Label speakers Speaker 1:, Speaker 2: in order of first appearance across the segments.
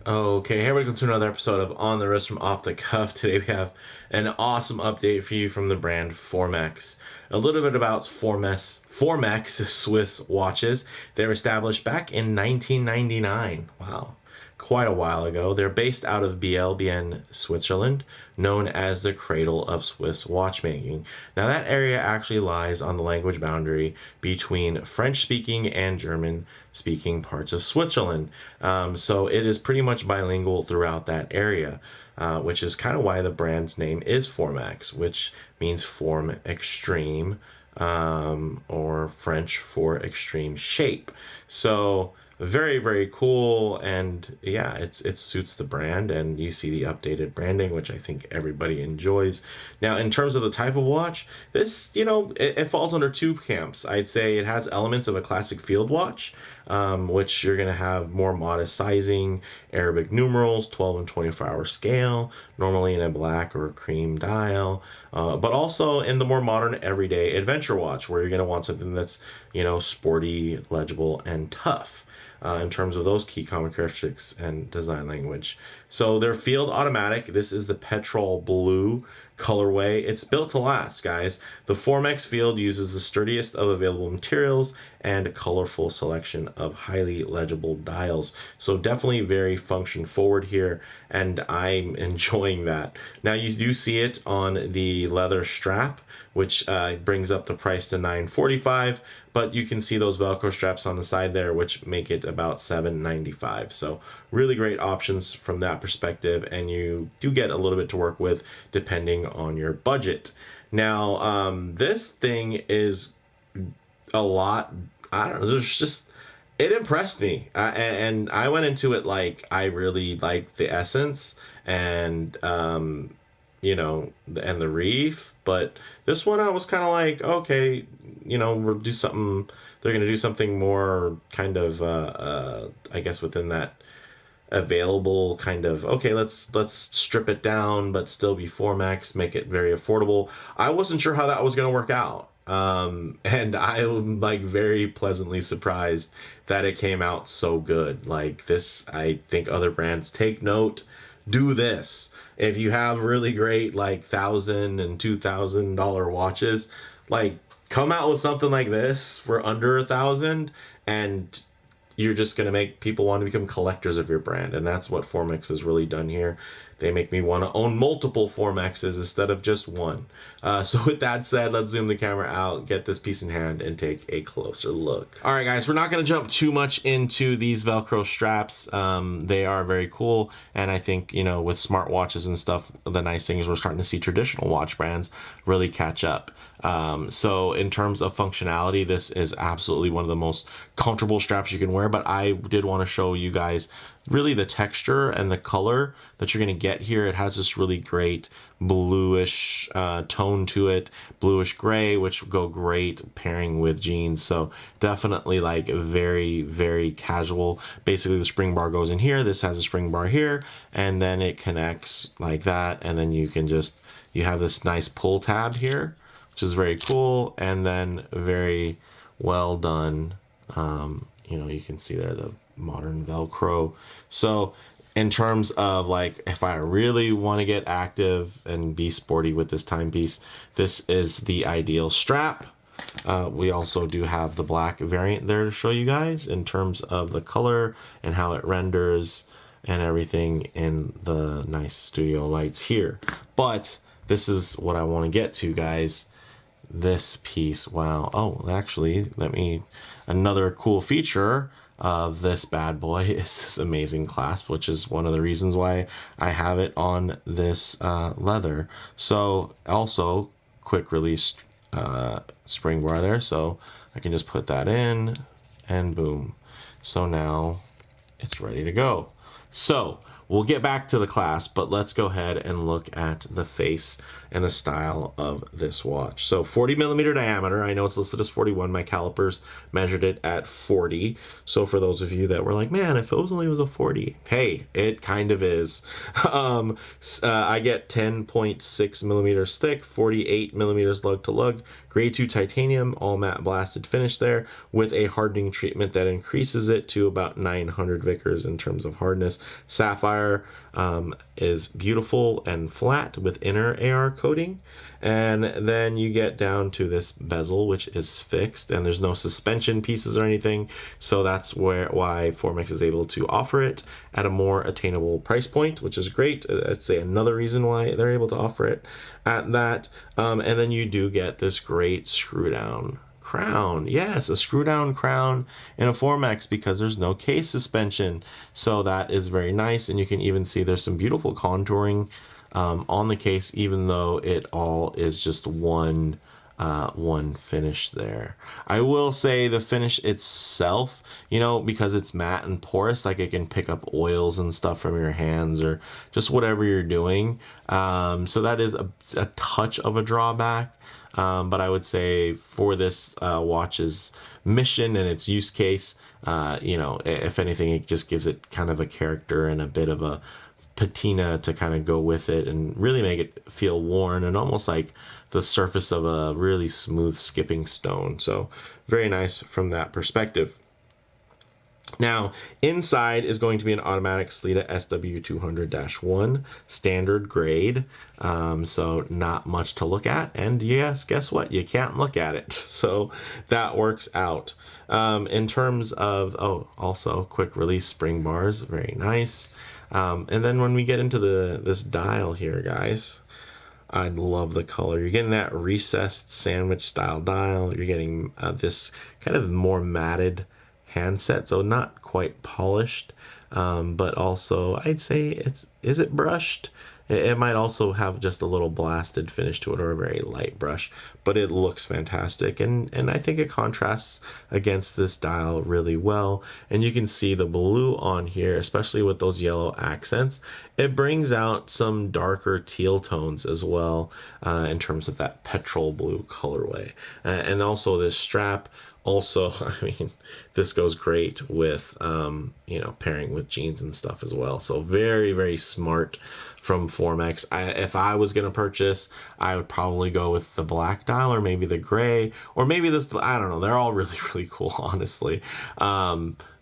Speaker 1: Okay, hey, welcome to another episode of On the Wrist from Off the Cuff. Today we have an awesome update for you from the brand Formex. A little bit about Formex Swiss watches. They were established back in 1999. Wow, quite a while ago. They're based out of Biel, Switzerland, known as the cradle of Swiss watchmaking. Now that area actually lies on the language boundary between French-speaking and German-speaking parts of Switzerland. So it is pretty much bilingual throughout that area, which is kind of why the brand's name is Formex, which means form extreme, or French for extreme shape. So very, very cool, and yeah, it suits the brand, and you see the updated branding, which I think everybody enjoys. Now, in terms of the type of watch, this, it falls under two camps. I'd say it has elements of a classic field watch, which you're going to have more modest sizing, Arabic numerals, 12 and 24-hour scale, normally in a black or a cream dial, but also in the more modern everyday adventure watch, where you're going to want something that's, sporty, legible, and tough. In terms of those key common characteristics and design language. So they're field automatic. This is the petrol blue colorway. It's built to last, guys. The Formex field uses the sturdiest of available materials and a colorful selection of highly legible dials. So definitely very function forward here, and I'm enjoying that. Now you do see it on the leather strap, which brings up the price to $945, but you can see those Velcro straps on the side there, which make it about $795. So really great options from that perspective, and you do get a little bit to work with depending on your budget. Now, this thing is a lot, I don't know, it impressed me. And I went into it like I really liked the essence and, and the reef, but this one I was kind of like, okay, we'll do something. They're going to do something more kind of, I guess, within that available kind of, okay, let's strip it down, but still be Formex, make it very affordable. I wasn't sure how that was going to work out. And I'm like very pleasantly surprised that it came out so good. Like this, I think other brands take note, do this. If you have really great like $1,000 and $2,000 watches, like come out with something like this for under $1,000, and you're just going to make people want to become collectors of your brand. And that's what Formex has really done here. They make me want to own multiple Formexes instead of just one. So with that said, let's zoom the camera out, get this piece in hand, and take a closer look. All right, guys, we're not going to jump too much into these Velcro straps. They are very cool. And I think, with smartwatches and stuff, the nice thing is we're starting to see traditional watch brands really catch up. So in terms of functionality, this is absolutely one of the most comfortable straps you can wear, but I did want to show you guys really the texture and the color that you're going to get here. It has this really great bluish tone to it, bluish gray, which go great pairing with jeans. So definitely like very, very casual. Basically the spring bar goes in here. This has a spring bar here, and then it connects like that. And then you have this nice pull tab here, which is very cool, and then very well done. You can see there the modern Velcro. So in terms of like, if I really want to get active and be sporty with this timepiece, this is the ideal strap. We also do have the black variant there to show you guys in terms of the color and how it renders and everything in the nice studio lights here. But this is what I want to get to, guys. This piece, wow. Oh, actually, another cool feature of this bad boy is this amazing clasp, which is one of the reasons why I have it on this leather. So also quick release spring bar there, so I can just put that in and boom. So now it's ready to go. So we'll get back to the clasp, but let's go ahead and look at the face and the style of this watch. So 40mm diameter. I know it's listed as 41. My calipers measured it at 40. So for those of you that were like, man, if it was a 40, hey, it kind of is. I get 10.6mm thick, 48mm lug to lug, grade 2 titanium, all matte blasted finish there with a hardening treatment that increases it to about 900 Vickers in terms of hardness. Sapphire is beautiful and flat with inner AR coating. And then you get down to this bezel, which is fixed, and there's no suspension pieces or anything. So that's why Formex is able to offer it at a more attainable price point, which is great. I'd say another reason why they're able to offer it at that. And then you do get this great screw down crown. Yes, a screw down crown in a Formex because there's no case suspension. So that is very nice. And you can even see there's some beautiful contouring on the case, even though it all is just one finish there. I will say the finish itself, you know, because it's matte and porous, like it can pick up oils and stuff from your hands or just whatever you're doing. So that is a touch of a drawback. But I would say for this watch's mission and its use case, you know, if anything, it just gives it kind of a character and a bit of a patina to kind of go with it and really make it feel worn and almost like the surface of a really smooth skipping stone. So very nice from that perspective. Now, inside is going to be an automatic Sleeta SW200-1 standard grade. So not much to look at. And yes, guess what? You can't look at it. So that works out. In terms of, oh, also quick release spring bars. Very nice. And then when we get into this dial here, guys, I love the color. You're getting that recessed sandwich style dial. You're getting this kind of more matted handset, so not quite polished, but also I'd say is it brushed? It might also have just a little blasted finish to it or a very light brush, but it looks fantastic, and I think it contrasts against this dial really well. And you can see the blue on here, especially with those yellow accents. It brings out some darker teal tones as well in terms of that petrol blue colorway. And also this strap. Also, I mean, this goes great with, you know, pairing with jeans and stuff as well. So very, very smart from Formex. If I was going to purchase, I would probably go with the black dial or maybe the gray or maybe this, I don't know. They're all really, really cool, honestly.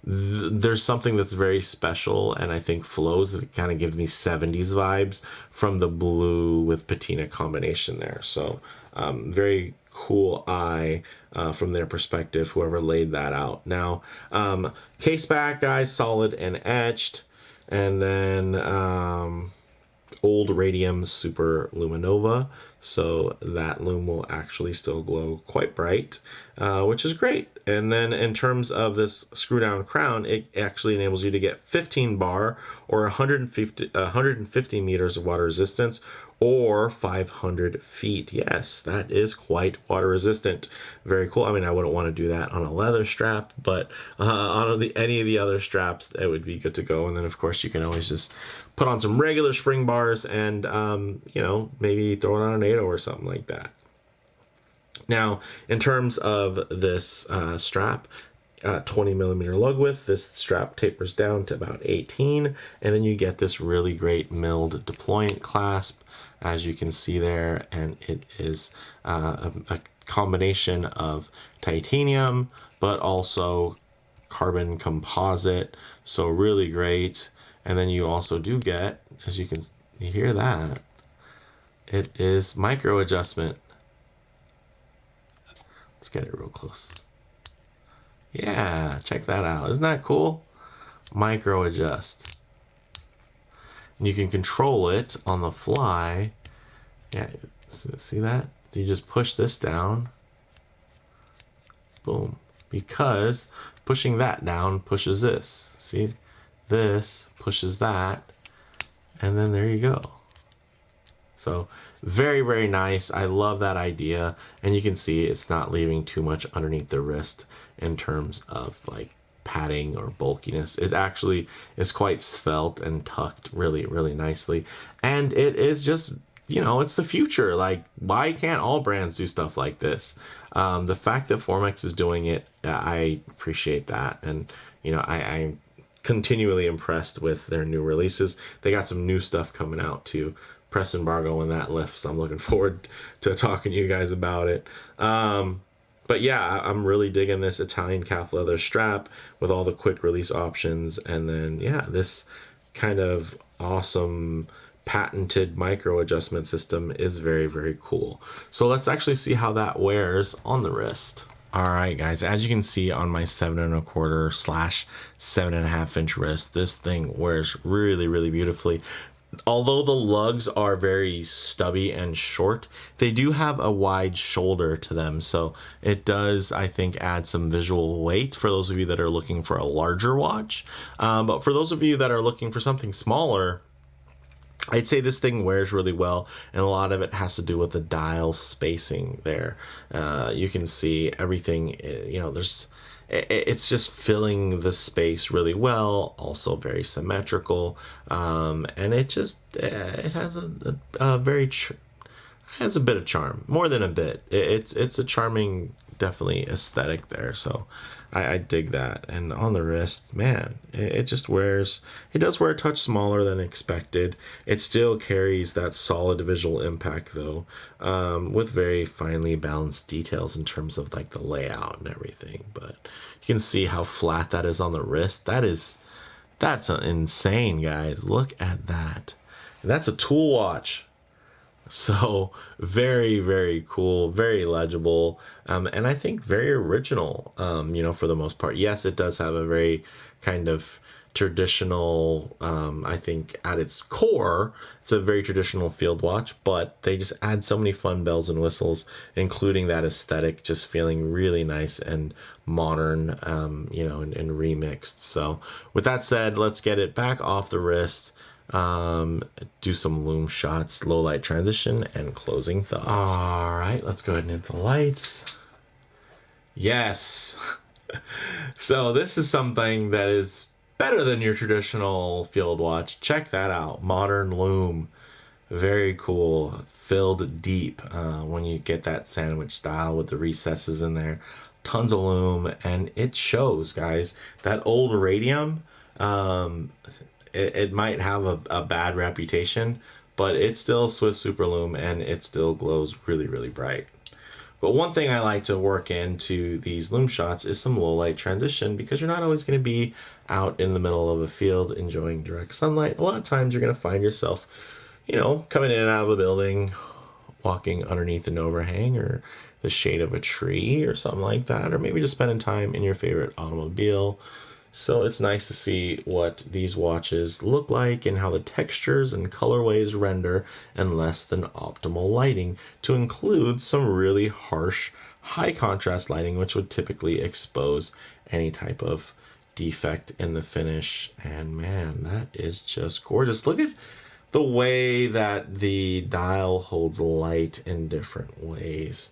Speaker 1: There's something that's very special, and I think flows. It kind of gives me 70s vibes from the blue with patina combination there. So very cool eye from their perspective, whoever laid that out. Now, case back, guys, solid and etched. And then old radium super luminova, so that loom will actually still glow quite bright, which is great. And then in terms of this screw down crown, it actually enables you to get 15 bar or 150 meters of water resistance or 500 feet. Yes, that is quite water resistant. Very cool. I mean, I wouldn't want to do that on a leather strap, but on any of the other straps, it would be good to go. And then of course you can always just put on some regular spring bars and, you know, maybe throw it on an 8 or something like that. Now, in terms of this strap, 20 millimeter lug width, this strap tapers down to about 18, and then you get this really great milled deployant clasp, as you can see there, and it is a combination of titanium, but also carbon composite, so really great. And then you also do get, as you hear that, it is micro adjustment. Let's get it real close. Yeah, check that out. Isn't that cool? Micro adjust. And you can control it on the fly. Yeah, see that? You just push this down. Boom. Because pushing that down pushes this. See? This pushes that. And then there you go. So very, very nice. I love that idea. And you can see it's not leaving too much underneath the wrist in terms of like padding or bulkiness. It actually is quite svelte and tucked really, really nicely. And it is just, you know, it's the future. Like, why can't all brands do stuff like this? The fact that Formex is doing it, I appreciate that. And, you know, I'm continually impressed with their new releases. They got some new stuff coming out too. press embargo when that lifts. I'm looking forward to talking to you guys about it. But yeah, I'm really digging this Italian calf leather strap with all the quick release options. And then, yeah, this kind of awesome patented micro adjustment system is very, very cool. So let's actually see how that wears on the wrist. All right, guys, as you can see on my 7.25/7.5 inch wrist, this thing wears really, really beautifully. Although the lugs are very stubby and short, they do have a wide shoulder to them. So it does, I think, add some visual weight for those of you that are looking for a larger watch. But for those of you that are looking for something smaller, I'd say this thing wears really well, and a lot of it has to do with the dial spacing there. You can see everything, you know, it's just filling the space really well, also very symmetrical, and it just, it has a very, has a bit of charm, more than a bit. It's a charming, definitely aesthetic there, so I dig that. And on the wrist, man, it just wears, it does wear a touch smaller than expected. It still carries that solid visual impact though, with very finely balanced details in terms of like the layout and everything. But you can see how flat that is on the wrist. That's insane, guys. Look at that. And that's a tool watch. So very, very cool, very legible, and I think very original, you know, for the most part. Yes, it does have a very kind of traditional, I think at its core, it's a very traditional field watch, but they just add so many fun bells and whistles, including that aesthetic, just feeling really nice and modern, you know, and remixed. So with that said, let's get it back off the wrist. Do some loom shots, low light transition, and closing thoughts. All right, let's go ahead and hit the lights. Yes. So this is something that is better than your traditional field watch. Check that out. Modern loom. Very cool. Filled deep when you get that sandwich style with the recesses in there. Tons of loom, and it shows, guys. That old radium, it might have a bad reputation, but it's still Swiss Superloom, and it still glows really, really bright. But one thing I like to work into these loom shots is some low light transition, because you're not always going to be out in the middle of a field enjoying direct sunlight. A lot of times you're going to find yourself, you know, coming in and out of the building, walking underneath an overhang or the shade of a tree or something like that, or maybe just spending time in your favorite automobile. So it's nice to see what these watches look like and how the textures and colorways render in less than optimal lighting, to include some really harsh, high contrast lighting, which would typically expose any type of defect in the finish. And man, that is just gorgeous. Look at the way that the dial holds light in different ways.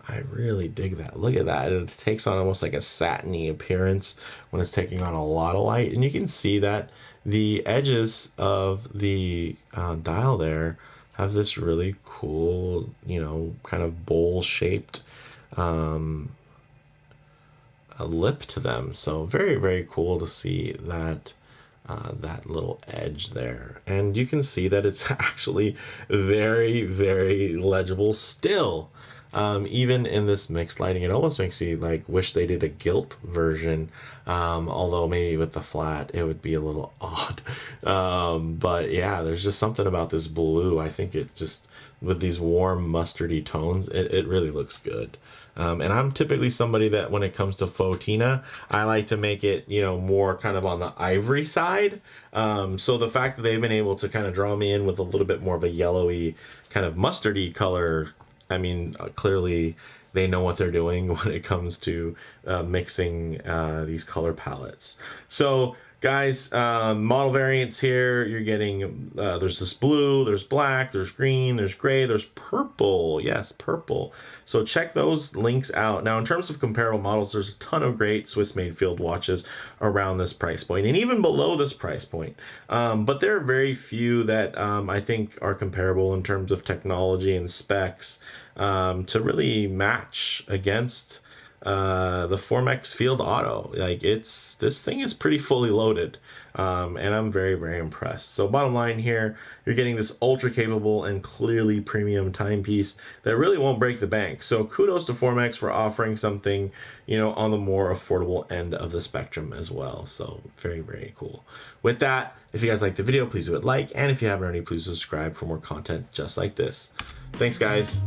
Speaker 1: I really dig that. Look at that. It takes on almost like a satiny appearance when it's taking on a lot of light. And you can see that the edges of the dial there have this really cool, you know, kind of bowl-shaped a lip to them. So very, very cool to see that that little edge there. And you can see that it's actually very, very legible still. Even in this mixed lighting, it almost makes you like wish they did a gilt version, although maybe with the flat it would be a little odd. But yeah, there's just something about this blue. I think it just, with these warm mustardy tones, it really looks good. And I'm typically somebody that when it comes to faux tina, I like to make it, you know, more kind of on the ivory side. So the fact that they've been able to kind of draw me in with a little bit more of a yellowy kind of mustardy color, I mean, clearly they know what they're doing when it comes to mixing these color palettes. So guys, model variants here, you're getting, there's this blue, there's black, there's green, there's gray, there's purple. Yes, purple. So check those links out. Now, in terms of comparable models, there's a ton of great Swiss-made field watches around this price point, and even below this price point. But there are very few that I think are comparable in terms of technology and specs to really match against the Formex Field Auto. Like this thing is pretty fully loaded, and I'm very, very impressed. So bottom line here, you're getting this ultra capable and clearly premium timepiece that really won't break the bank. So kudos to Formex for offering something, you know, on the more affordable end of the spectrum as well. So very, very cool. With that, if you guys liked the video, please do it like, and if you haven't already, please subscribe for more content just like this. Thanks, guys.